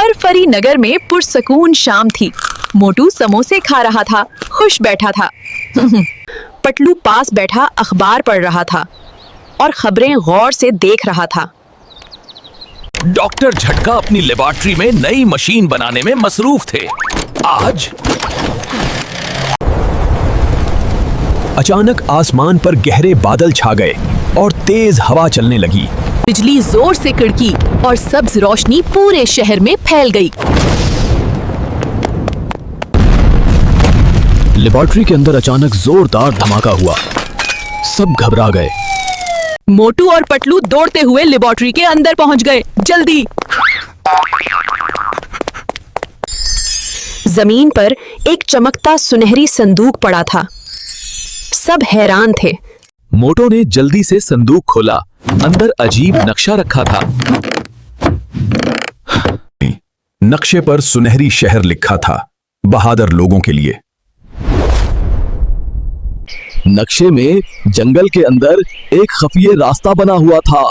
फरफरी नगर में पुरसकून शाम थी। मोटू समोसे खा रहा था, खुश बैठा था। पटलू पास बैठा अखबार पढ़ रहा था और खबरें गौर से देख रहा था। डॉक्टर झटका अपनी लेबोरेटरी में नई मशीन बनाने में मसरूफ थे। आज अचानक आसमान पर गहरे बादल छा गए और तेज हवा चलने लगी। बिजली जोर से कड़की और सब्ज रोशनी पूरे शहर में फैल गई। लेबोरेटरी के अंदर अचानक जोरदार धमाका हुआ। सब घबरा गए। मोटू और पटलू दौड़ते हुए लेबोरेटरी के अंदर पहुंच गए। जल्दी! जमीन पर एक चमकता सुनहरी संदूक पड़ा था। सब हैरान थे। मोटू ने जल्दी से संदूक खोला। अंदर अजीब नक्शा रखा था। नक्शे पर सुनहरी शहर लिखा था, बहादुर लोगों के लिए। नक्शे में जंगल के अंदर एक खफिया रास्ता बना हुआ था।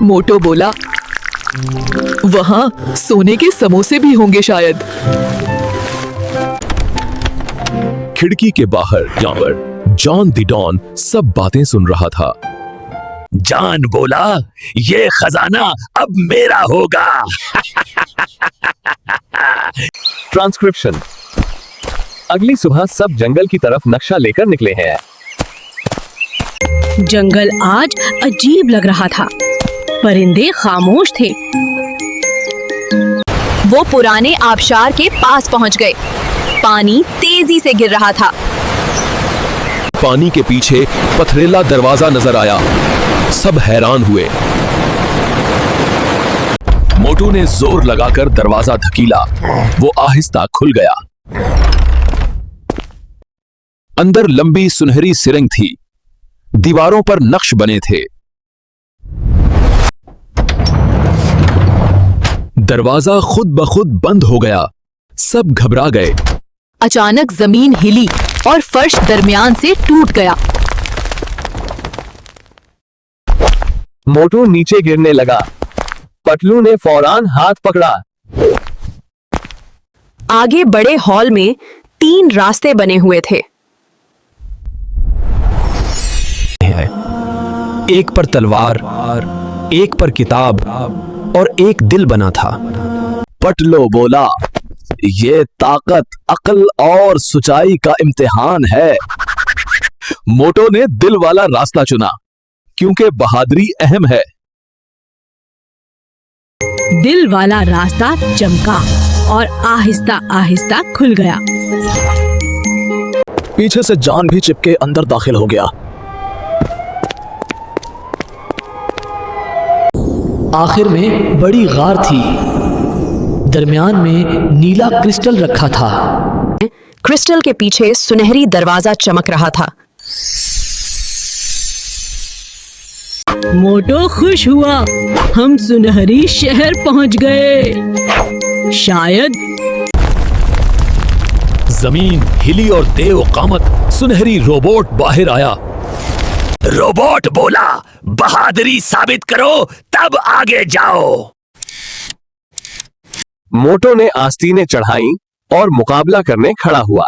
मोटू बोला, वहां सोने के समोसे भी होंगे शायद। खिड़की के बाहर जानवर जॉन द डॉन सब बातें सुन रहा था। जॉन बोला, ये खजाना अब मेरा होगा। ट्रांसक्रिप्शन। अगली सुबह सब जंगल की तरफ नक्शा लेकर निकले हैं। जंगल आज अजीब लग रहा था। परिंदे खामोश थे। वो पुराने आबशार के पास पहुंच गए। पानी तेजी से गिर रहा था। पानी के पीछे पथरीला दरवाजा नजर आया। सब हैरान हुए। मोटू ने जोर लगाकर दरवाजा धकीला। वो आहिस्ता खुल गया। अंदर लंबी सुनहरी सिरंग थी। दीवारों पर नक्श बने थे। दरवाजा खुद ब खुद बंद हो गया। सब घबरा गए। अचानक जमीन हिली और फर्श दरमियान से टूट गया। मोटू नीचे गिरने लगा। पटलू ने फौरन हाथ पकड़ा। आगे बड़े हॉल में 3 रास्ते बने हुए थे। एक पर तलवार, एक पर किताब और एक दिल बना था। पटलो बोला, ये ताकत, अक्ल और सच्चाई का इम्तिहान है। मोटो ने दिल वाला रास्ता चुना क्योंकि बहादुरी अहम है। दिल वाला रास्ता चमका और आहिस्ता आहिस्ता खुल गया। पीछे से जॉन भी चिपके अंदर दाखिल हो गया। आखिर में बड़ी गार थी। दरमियान में नीला क्रिस्टल रखा था। क्रिस्टल के पीछे सुनहरी दरवाजा चमक रहा था। मोटो खुश हुआ। हम सुनहरी शहर पहुंच गए। शायद जमीन हिली और देव कामत सुनहरी रोबोट बाहर आया। रोबोट बोला, बहादुरी साबित करो तब आगे जाओ। मोटो ने आस्तीनें चढ़ाई और मुकाबला करने खड़ा हुआ।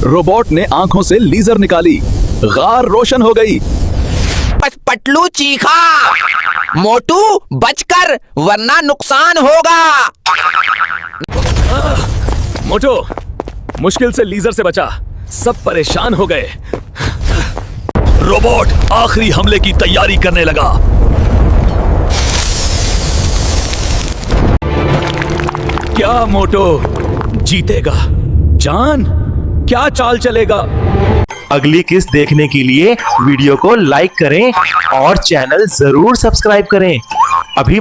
रोबोट ने आंखों से लेजर निकाली। गार रोशन हो गई। पटलू चीखा, मोटू बचकर वरना नुकसान होगा। मोटो मुश्किल से लेजर से बचा। सब परेशान हो गए। रोबोट आखिरी हमले की तैयारी करने लगा। क्या मोटो जीतेगा? जॉन क्या चाल चलेगा? अगली किस्त देखने के लिए वीडियो को लाइक करें और चैनल जरूर सब्सक्राइब करें। अभी